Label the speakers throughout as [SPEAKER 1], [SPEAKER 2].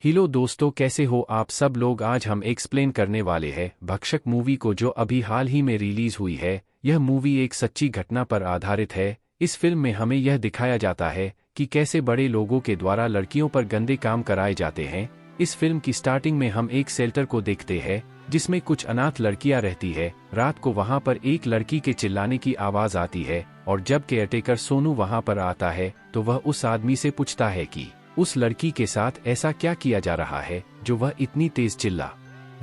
[SPEAKER 1] Hello दोस्तों, कैसे हो आप सब लोग। आज हम एक्सप्लेन करने वाले हैं भक्षक मूवी को, जो अभी हाल ही में रिलीज हुई है। यह मूवी एक सच्ची घटना पर आधारित है। इस फिल्म में हमें यह दिखाया जाता है कि कैसे बड़े लोगों के द्वारा लड़कियों पर गंदे काम कराए जाते हैं। इस फिल्म की स्टार्टिंग में हम एक शेल्टर को देखते हैं जिसमें कुछ अनाथ लड़कियां रहती है। रात को वहां पर एक लड़की के चिल्लाने की आवाज आती है और जब केयरटेकर सोनू वहां पर आता है तो वह उस आदमी से पूछता है कि उस लड़की के साथ ऐसा क्या किया जा रहा है जो वह इतनी तेज चिल्ला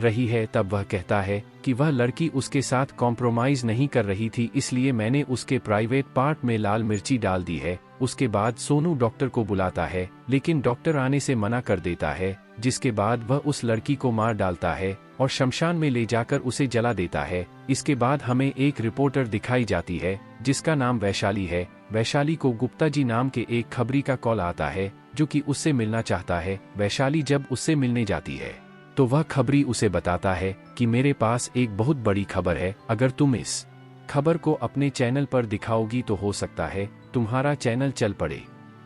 [SPEAKER 1] रही है। तब वह कहता है कि वह लड़की उसके साथ कॉम्प्रोमाइज नहीं कर रही थी, इसलिए मैंने उसके प्राइवेट पार्ट में लाल मिर्ची डाल दी है। उसके बाद सोनू डॉक्टर को बुलाता है लेकिन डॉक्टर आने से मना कर देता है, जिसके बाद वह उस लड़की को मार डालता है और शमशान में ले जाकर उसे जला देता है। इसके बाद हमें एक रिपोर्टर दिखाई जाती है जिसका नाम वैशाली है। वैशाली को गुप्ता जी नाम के एक खबरी का कॉल आता है जो कि उससे मिलना चाहता है। वैशाली जब उससे मिलने जाती है तो वह खबरी उसे बताता है कि मेरे पास एक बहुत बड़ी खबर है, अगर तुम इस खबर को अपने चैनल पर दिखाओगी तो हो सकता है तुम्हारा चैनल चल पड़े।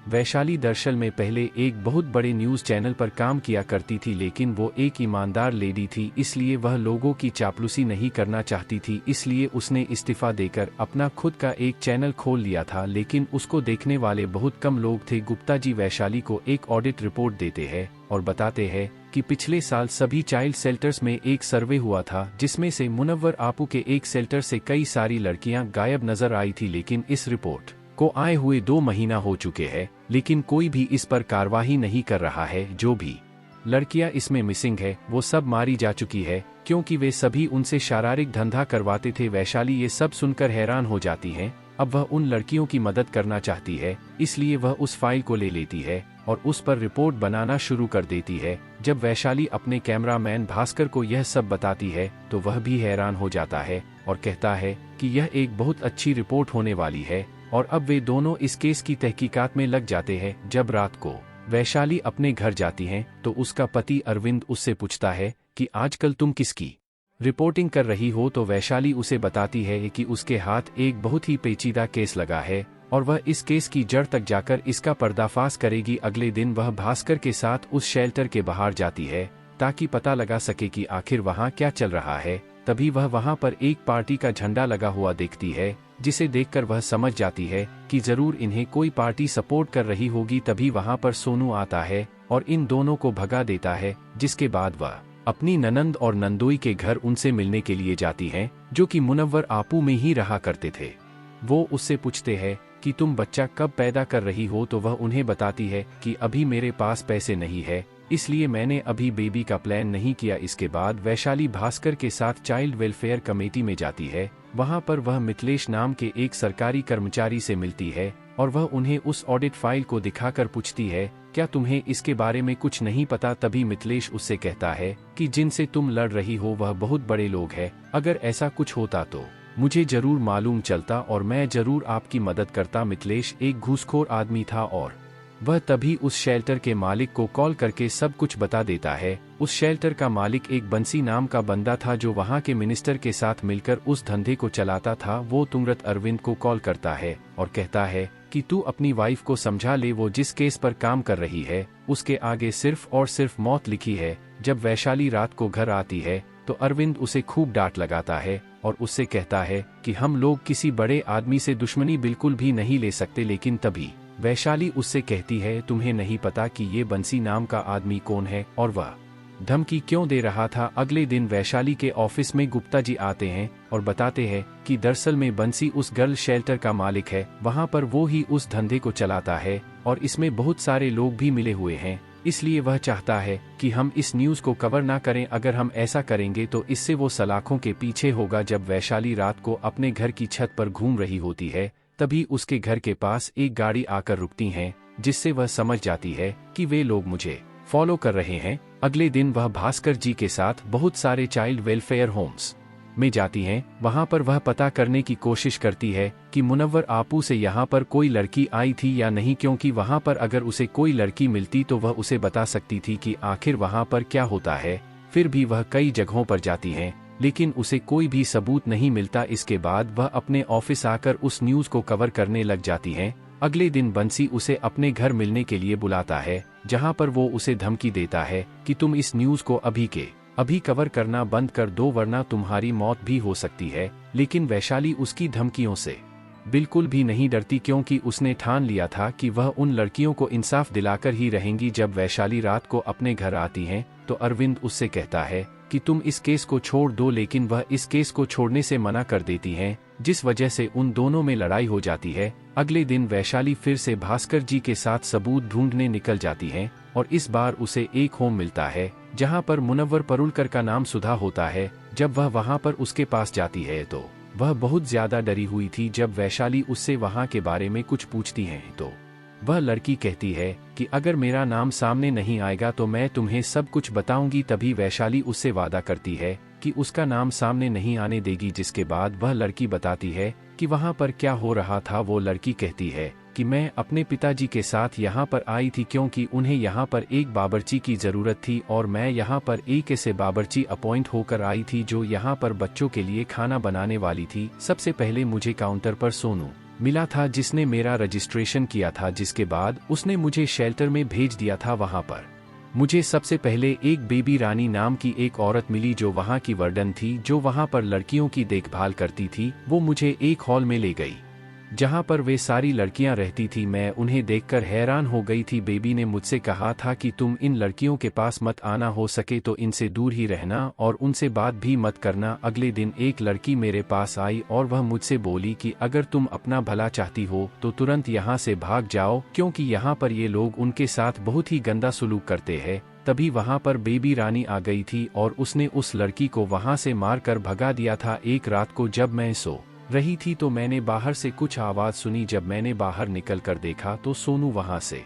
[SPEAKER 1] वैशाली दरअसल में पहले एक बहुत बड़े न्यूज़ चैनल पर काम किया करती थी, लेकिन वो एक ईमानदार लेडी थी, इसलिए वह लोगों की चापलूसी नहीं करना चाहती थी। इसलिए उसने इस्तीफा देकर अपना खुद का एक चैनल खोल लिया था, लेकिन उसको देखने वाले बहुत कम लोग थे। गुप्ता जी वैशाली को एक ऑडिट रिपोर्ट देते हैं और बताते हैं कि पिछले साल सभी चाइल्ड शेल्टर्स में एक सर्वे हुआ था जिसमें से मुनव्वर आपू के एक शेल्टर से कई सारी लड़कियां गायब नजर आई थी। लेकिन इस रिपोर्ट को आए हुए 2 महीना हो चुके हैं, लेकिन कोई भी इस पर कार्रवाई नहीं कर रहा है। जो भी लड़कियां इसमें मिसिंग है वो सब मारी जा चुकी है, क्योंकि वे सभी उनसे शारीरिक धंधा करवाते थे। वैशाली ये सब सुनकर हैरान हो जाती हैं। अब वह उन लड़कियों की मदद करना चाहती है, इसलिए वह उस फाइल को ले लेती है और उस पर रिपोर्ट बनाना शुरू कर देती है। जब वैशाली अपने कैमरामैन भास्कर को यह सब बताती है तो वह भी हैरान हो जाता है और कहता है कि यह एक बहुत अच्छी रिपोर्ट होने वाली है। और अब वे दोनों इस केस की तहकीकात में लग जाते हैं। जब रात को वैशाली अपने घर जाती हैं तो उसका पति अरविंद उससे पूछता है कि आजकल तुम किसकी रिपोर्टिंग कर रही हो, तो वैशाली उसे बताती है कि उसके हाथ एक बहुत ही पेचीदा केस लगा है और वह इस केस की जड़ तक जाकर इसका पर्दाफाश करेगी। अगले दिन वह भास्कर के साथ उस शेल्टर के बाहर जाती है ताकि पता लगा सके कि आखिर वहां क्या चल रहा है। तभी वह वहां पर एक पार्टी का झंडा लगा हुआ देखती है, जिसे देखकर वह समझ जाती है कि जरूर इन्हें कोई पार्टी सपोर्ट कर रही होगी। तभी वहां पर सोनू आता है और इन दोनों को भगा देता है, जिसके बाद वह अपनी ननंद और नंदोई के घर उनसे मिलने के लिए जाती हैं, जो कि मुनव्वर आपू में ही रहा करते थे। वो उससे पूछते हैं कि तुम बच्चा कब पैदा कर रही हो, तो वह उन्हें बताती है कि अभी मेरे पास पैसे नहीं है, इसलिए मैंने अभी बेबी का प्लान नहीं किया। इसके बाद वैशाली भास्कर के साथ चाइल्ड वेलफेयर कमेटी में जाती है। वहां पर वह मिथिलेश नाम के एक सरकारी कर्मचारी से मिलती है और वह उन्हें उस ऑडिट फाइल को दिखाकर पूछती है, क्या तुम्हें इसके बारे में कुछ नहीं पता। तभी मिथिलेश उससे कहता है कि जिनसे तुम लड़ रही हो वह बहुत बड़े लोग हैं, अगर ऐसा कुछ होता तो मुझे जरूर मालूम चलता और मैं जरूर आपकी मदद करता। मिथिलेश एक घूसखोर आदमी था और वह तभी उस शेल्टर के मालिक को कॉल करके सब कुछ बता देता है। उस शेल्टर का मालिक एक बंसी नाम का बंदा था जो वहां के मिनिस्टर के साथ मिलकर उस धंधे को चलाता था। वो तुरंत अरविंद को कॉल करता है और कहता है कि तू अपनी वाइफ को समझा ले, वो जिस केस पर काम कर रही है उसके आगे सिर्फ और सिर्फ मौत लिखी है। जब वैशाली रात को घर आती है तो अरविंद उसे खूब डांट लगाता है और उससे कहता है कि हम लोग किसी बड़े आदमी से दुश्मनी बिल्कुल भी नहीं ले सकते। लेकिन तभी वैशाली उससे कहती है, तुम्हें नहीं पता कि ये बंसी नाम का आदमी कौन है और वह धमकी क्यों दे रहा था। अगले दिन वैशाली के ऑफिस में गुप्ता जी आते हैं और बताते हैं कि दरअसल में बंसी उस गर्ल शेल्टर का मालिक है, वहां पर वो ही उस धंधे को चलाता है और इसमें बहुत सारे लोग भी मिले हुए हैं, इसलिए वह चाहता है कि हम इस न्यूज़ को कवर ना करें। अगर हम ऐसा करेंगे तो इससे वो सलाखों के पीछे होगा। जब वैशाली रात को अपने घर की छत पर घूम रही होती है तभी उसके घर के पास एक गाड़ी आकर रुकती है, जिससे वह समझ जाती है कि वे लोग मुझे फॉलो कर रहे हैं। अगले दिन वह भास्कर जी के साथ बहुत सारे चाइल्ड वेलफेयर होम्स में जाती हैं। वहां पर वह पता करने की कोशिश करती है कि मुनव्वर आपू से यहाँ पर कोई लड़की आई थी या नहीं, क्योंकि वहां पर अगर उसे कोई लड़की मिलती तो वह उसे बता सकती थी कि आखिर वहां पर क्या होता है। फिर भी वह कई जगहों पर जाती हैं, लेकिन उसे कोई भी सबूत नहीं मिलता। इसके बाद वह अपने ऑफिस आकर उस न्यूज़ को कवर करने लग जाती हैं। अगले दिन बंसी उसे अपने घर मिलने के लिए बुलाता है, जहां पर वो उसे धमकी देता है कि तुम इस न्यूज़ को अभी के अभी कवर करना बंद कर दो वरना तुम्हारी मौत भी हो सकती है। लेकिन वैशाली उसकी धमकियों से बिल्कुल भी नहीं डरती, क्योंकि उसने ठान लिया था कि वह उन लड़कियों को इंसाफ दिलाकर ही रहेंगी। जब वैशाली रात को अपने घर आती हैं, तो अरविंद उससे कहता है कि तुम इस केस को छोड़ दो, लेकिन वह इस केस को छोड़ने से मना कर देती हैं, जिस वजह से उन दोनों में लड़ाई हो जाती है। अगले दिन वैशाली फिर से भास्कर जी के साथ सबूत ढूंढने निकल जाती हैं और इस बार उसे एक होम मिलता है जहां पर मुनव्वर परुलकर का नाम सुधा होता है। जब वह वहां पर उसके पास जाती है तो वह बहुत ज्यादा डरी हुई थी। जब वैशाली उससे वहां के बारे में कुछ पूछती है तो वह लड़की कहती है कि अगर मेरा नाम सामने नहीं आएगा तो मैं तुम्हें सब कुछ बताऊंगी। तभी वैशाली उससे वादा करती है कि उसका नाम सामने नहीं आने देगी, जिसके बाद वह लड़की बताती है कि वहां पर क्या हो रहा था। वो लड़की कहती है कि मैं अपने पिताजी के साथ यहाँ पर आई थी क्योंकि उन्हें यहाँ पर एक बावर्ची की ज़रूरत थी और मैं यहाँ पर एक ऐसे बावर्ची अपॉइंट होकर आई थी जो यहाँ पर बच्चों के लिए खाना बनाने वाली थी। सबसे पहले मुझे काउंटर पर सोनू मिला था जिसने मेरा रजिस्ट्रेशन किया था, जिसके बाद उसने मुझे शेल्टर में भेज दिया था। वहाँ पर मुझे सबसे पहले एक बेबी रानी नाम की एक औरत मिली जो वहाँ की वार्डन थी, जो वहाँ पर लड़कियों की देखभाल करती थी। वो मुझे एक हॉल में ले गई जहां पर वे सारी लड़कियां रहती थी। मैं उन्हें देखकर हैरान हो गई थी। बेबी ने मुझसे कहा था कि तुम इन लड़कियों के पास मत आना, हो सके तो इनसे दूर ही रहना और उनसे बात भी मत करना। अगले दिन एक लड़की मेरे पास आई और वह मुझसे बोली कि अगर तुम अपना भला चाहती हो तो तुरंत यहाँ से भाग जाओ, क्योंकि यहाँ पर ये लोग उनके साथ बहुत ही गंदा सलूक करते हैं। तभी वहां पर बेबी रानी आ गई थी और उसने उस लड़की को वहां से मारकर भगा दिया था। एक रात को जब मैं सो रही थी तो मैंने बाहर से कुछ आवाज सुनी। जब मैंने बाहर निकलकर देखा तो सोनू वहां से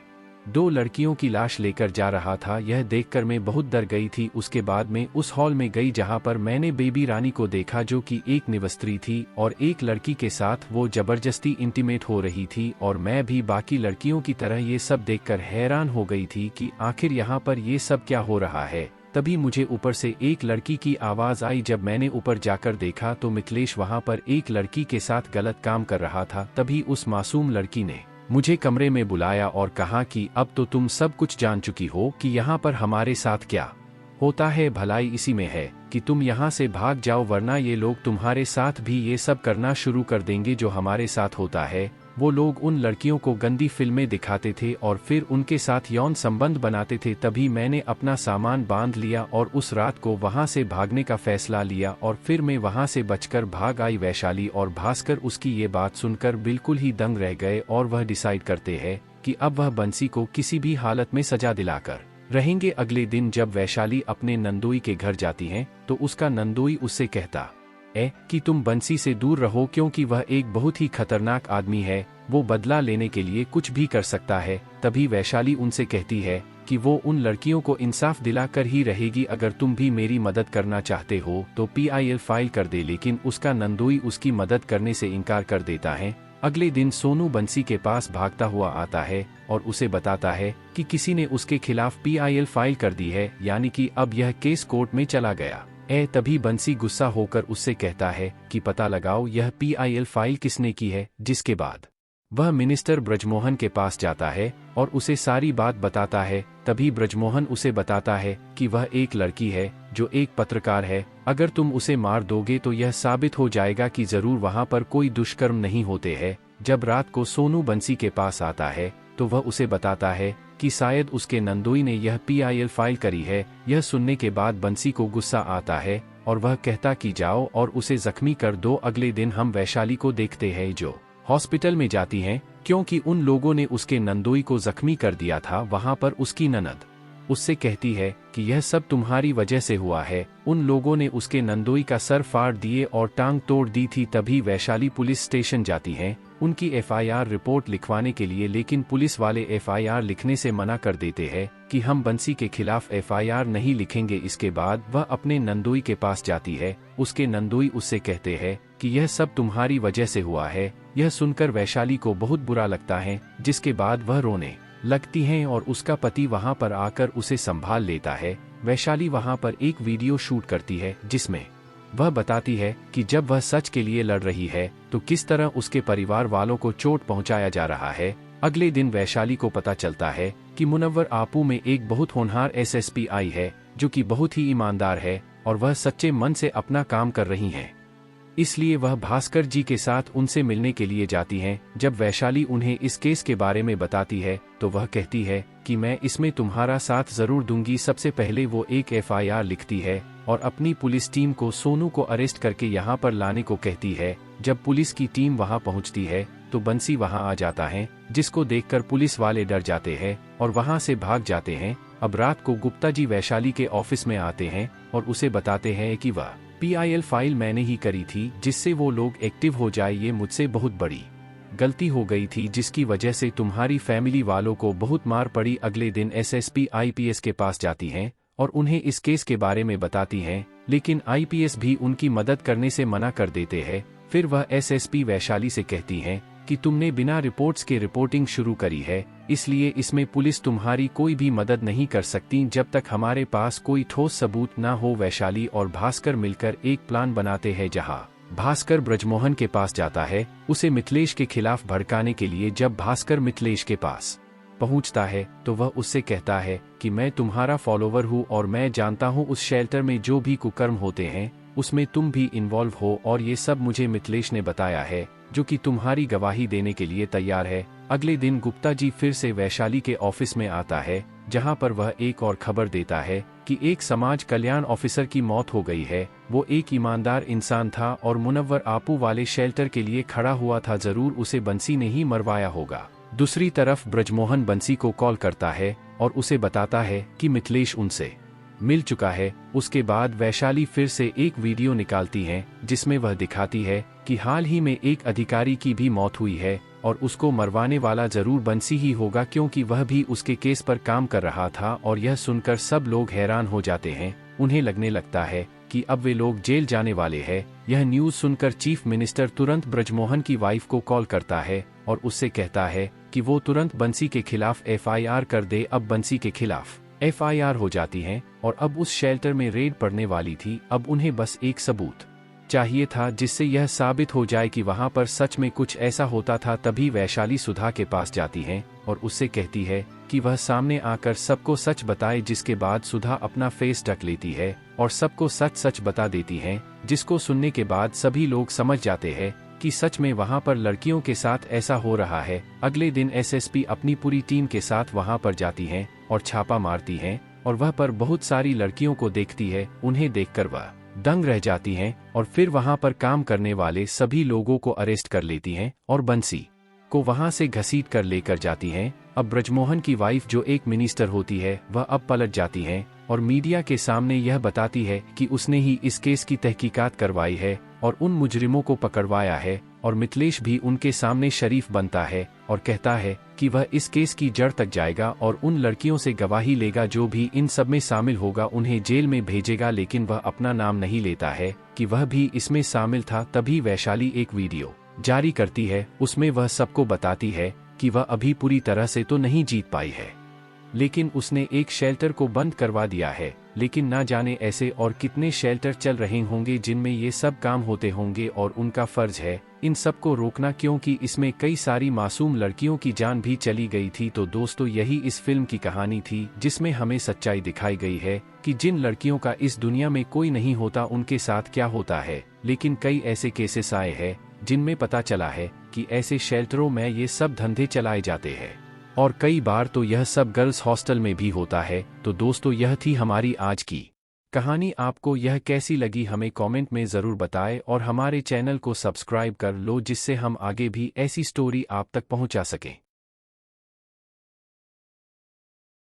[SPEAKER 1] 2 लड़कियों की लाश लेकर जा रहा था। यह देखकर मैं बहुत डर गई थी। उसके बाद मैं उस हॉल में गई जहां पर मैंने बेबी रानी को देखा जो कि एक निवस्त्री थी और एक लड़की के साथ वो जबरदस्ती इंटीमेट हो रही थी। और मैं भी बाकी लड़कियों की तरह ये सब देखकर हैरान हो गई थी कि आखिर यहाँ पर ये सब क्या हो रहा है। तभी मुझे ऊपर से एक लड़की की आवाज आई। जब मैंने ऊपर जाकर देखा तो मिथिलेश वहां पर एक लड़की के साथ गलत काम कर रहा था। तभी उस मासूम लड़की ने मुझे कमरे में बुलाया और कहा कि अब तो तुम सब कुछ जान चुकी हो कि यहाँ पर हमारे साथ क्या होता है। भलाई इसी में है कि तुम यहाँ से भाग जाओ, वरना ये लोग तुम्हारे साथ भी ये सब करना शुरू कर देंगे जो हमारे साथ होता है। वो लोग उन लड़कियों को गंदी फिल्में दिखाते थे और फिर उनके साथ यौन संबंध बनाते थे। तभी मैंने अपना सामान बांध लिया और उस रात को वहां से भागने का फैसला लिया और फिर मैं वहां से बचकर भाग आई। वैशाली और भास्कर उसकी ये बात सुनकर बिल्कुल ही दंग रह गए और वह डिसाइड करते हैं कि अब वह बंसी को किसी भी हालत में सजा दिलाकर रहेंगे। अगले दिन जब वैशाली अपने नंदोई के घर जाती हैं तो उसका नंदोई उससे कहता कि तुम बंसी से दूर रहो, क्योंकि वह एक बहुत ही खतरनाक आदमी है, वो बदला लेने के लिए कुछ भी कर सकता है। तभी वैशाली उनसे कहती है कि वो उन लड़कियों को इंसाफ दिलाकर ही रहेगी। अगर तुम भी मेरी मदद करना चाहते हो तो PIL फाइल कर दे, लेकिन उसका नंदोई उसकी मदद करने से इनकार कर देता है। अगले दिन सोनू बंसी के पास भागता हुआ आता है और उसे बताता है कि किसी ने उसके खिलाफ PIL फाइल कर दी है, यानी कि अब यह केस कोर्ट में चला गया। तभी बंसी गुस्सा होकर उससे कहता है कि पता लगाओ यह PIL फाइल किसने की है। जिसके बाद वह मिनिस्टर ब्रजमोहन के पास जाता है और उसे सारी बात बताता है। तभी ब्रजमोहन उसे बताता है कि वह एक लड़की है जो एक पत्रकार है, अगर तुम उसे मार दोगे तो यह साबित हो जाएगा कि जरूर वहां पर कोई दुष्कर्म नहीं होते हैं। जब रात को सोनू बंसी के पास आता है तो वह उसे बताता है कि शायद उसके नंदोई ने यह PIL फाइल करी है। यह सुनने के बाद बंसी को गुस्सा आता है और वह कहता कि जाओ और उसे जख्मी कर दो। अगले दिन हम वैशाली को देखते हैं जो हॉस्पिटल में जाती हैं, क्योंकि उन लोगों ने उसके नंदोई को जख्मी कर दिया था। वहां पर उसकी ननद उससे कहती है कि यह सब तुम्हारी वजह से हुआ है, उन लोगों ने उसके नंदोई का सर फाड़ दिए और टांग तोड़ दी थी। तभी वैशाली पुलिस स्टेशन जाती हैं उनकी FIR रिपोर्ट लिखवाने के लिए, लेकिन पुलिस वाले FIR लिखने से मना कर देते हैं कि हम बंसी के खिलाफ FIR नहीं लिखेंगे। इसके बाद वह अपने नंदोई के पास जाती है। उसके नंदोई उससे कहते हैं कि यह सब तुम्हारी वजह से हुआ है। यह सुनकर वैशाली को बहुत बुरा लगता है, जिसके बाद वह रोने लगती हैं और उसका पति वहां पर आकर उसे संभाल लेता है। वैशाली वहां पर एक वीडियो शूट करती है जिसमें वह बताती है कि जब वह सच के लिए लड़ रही है तो किस तरह उसके परिवार वालों को चोट पहुंचाया जा रहा है। अगले दिन वैशाली को पता चलता है कि मुनव्वर आपू में एक बहुत होनहार एसएसपी आई है जो कि बहुत ही ईमानदार है और वह सच्चे मन से अपना काम कर रही हैं। इसलिए वह भास्कर जी के साथ उनसे मिलने के लिए जाती हैं। जब वैशाली उन्हें इस केस के बारे में बताती है तो वह कहती है कि मैं इसमें तुम्हारा साथ जरूर दूंगी। सबसे पहले वो एक एफआईआर लिखती है और अपनी पुलिस टीम को सोनू को अरेस्ट करके यहाँ पर लाने को कहती है। जब पुलिस की टीम वहाँ पहुँचती है तो बंसी वहाँ आ जाता है, जिसको देखकर पुलिस वाले डर जाते हैं और वहाँ से भाग जाते हैं। अब रात को गुप्ता जी वैशाली के ऑफिस में आते हैं और उसे बताते हैं कि वह PIL फाइल मैंने ही करी थी जिससे वो लोग एक्टिव हो जाए। ये मुझसे बहुत बड़ी गलती हो गई थी जिसकी वजह से तुम्हारी फैमिली वालों को बहुत मार पड़ी। अगले दिन SSP IPS के पास जाती हैं और उन्हें इस केस के बारे में बताती हैं, लेकिन IPS भी उनकी मदद करने से मना कर देते हैं। फिर वह SSP वैशाली से कहती हैं कि तुमने बिना रिपोर्ट्स के रिपोर्टिंग शुरू करी है, इसलिए इसमें पुलिस तुम्हारी कोई भी मदद नहीं कर सकती जब तक हमारे पास कोई ठोस सबूत ना हो। वैशाली और भास्कर मिलकर एक प्लान बनाते हैं जहां भास्कर ब्रजमोहन के पास जाता है उसे मिथिलेश के खिलाफ भड़काने के लिए। जब भास्कर मिथिलेश के पास पहुंचता है तो वह उससे कहता है कि मैं तुम्हारा फॉलोवर हूं और मैं जानता हूं उस शेल्टर में जो भी कुकर्म होते हैं उसमें तुम भी इन्वॉल्व हो और ये सब मुझे मिथिलेश ने बताया है जो कि तुम्हारी गवाही देने के लिए तैयार है। अगले दिन गुप्ता जी फिर से वैशाली के ऑफिस में आता है जहां पर वह एक और खबर देता है कि एक समाज कल्याण ऑफिसर की मौत हो गई है। वो एक ईमानदार इंसान था और मुनव्वर आपू वाले शेल्टर के लिए खड़ा हुआ था, जरूर उसे बंसी ने ही मरवाया होगा। दूसरी तरफ ब्रजमोहन बंसी को कॉल करता है और उसे बताता है कि मिथिलेश उनसे मिल चुका है। उसके बाद वैशाली फिर से एक वीडियो निकालती है जिसमें वह दिखाती है कि हाल ही में एक अधिकारी की भी मौत हुई है और उसको मरवाने वाला जरूर बंसी ही होगा क्योंकि वह भी उसके केस पर काम कर रहा था। और यह सुनकर सब लोग हैरान हो जाते हैं, उन्हें लगने लगता है कि अब वे लोग जेल जाने वाले हैं। यह न्यूज़ सुनकर चीफ मिनिस्टर तुरंत ब्रजमोहन की वाइफ को कॉल करता है और उससे कहता है कि वो तुरंत बंसी के खिलाफ FIR कर दे। अब बंसी के खिलाफ FIR हो जाती है और अब उस शेल्टर में रेड पड़ने वाली थी। अब उन्हें बस एक सबूत चाहिए था जिससे यह साबित हो जाए कि वहां पर सच में कुछ ऐसा होता था। तभी वैशाली सुधा के पास जाती है और उससे कहती है कि वह सामने आकर सबको सच बताए, जिसके बाद सुधा अपना फेस ढक लेती है और सबको सच सच बता देती है, जिसको सुनने के बाद सभी लोग समझ जाते हैं कि सच में वहां पर लड़कियों के साथ ऐसा हो रहा है। अगले दिन SSP अपनी पूरी टीम के साथ वहां पर जाती हैं और छापा मारती हैं और वह पर बहुत सारी लड़कियों को देखती है। उन्हें देखकर वह दंग रह जाती हैं और फिर वहां पर काम करने वाले सभी लोगों को अरेस्ट कर लेती हैं और बंसी को वहां से घसीट कर लेकर जाती हैं। अब ब्रजमोहन की वाइफ जो एक मिनिस्टर होती है वह अब पलट जाती है और मीडिया के सामने यह बताती है कि उसने ही इस केस की तहकीकात करवाई है और उन मुजरिमों को पकड़वाया है। और मिथिलेश भी उनके सामने शरीफ बनता है और कहता है कि वह इस केस की जड़ तक जाएगा और उन लड़कियों से गवाही लेगा जो भी इन सब में शामिल होगा, उन्हें जेल में भेजेगा। लेकिन वह अपना नाम नहीं लेता है कि वह भी इसमें शामिल था। तभी वैशाली एक वीडियो जारी करती है, उसमें वह सबको बताती है कि वह अभी पूरी तरह से तो नहीं जीत पाई है, लेकिन उसने एक शेल्टर को बंद करवा दिया है। लेकिन ना जाने ऐसे और कितने शेल्टर चल रहे होंगे जिनमें ये सब काम होते होंगे और उनका फर्ज है इन सबको रोकना, क्योंकि इसमें कई सारी मासूम लड़कियों की जान भी चली गई थी। तो दोस्तों, यही इस फिल्म की कहानी थी जिसमें हमें सच्चाई दिखाई गई है कि जिन लड़कियों का इस दुनिया में कोई नहीं होता उनके साथ क्या होता है। लेकिन कई ऐसे केसेस आए हैं जिनमें पता चला है कि ऐसे शेल्टरों में ये सब धंधे चलाए जाते हैं और कई बार तो यह सब गर्ल्स हॉस्टल में भी होता है। तो दोस्तों, यह थी हमारी आज की कहानी। आपको यह कैसी लगी हमें कमेंट में ज़रूर बताएं और हमारे चैनल को सब्सक्राइब कर लो जिससे हम आगे भी ऐसी स्टोरी आप तक पहुंचा सकें।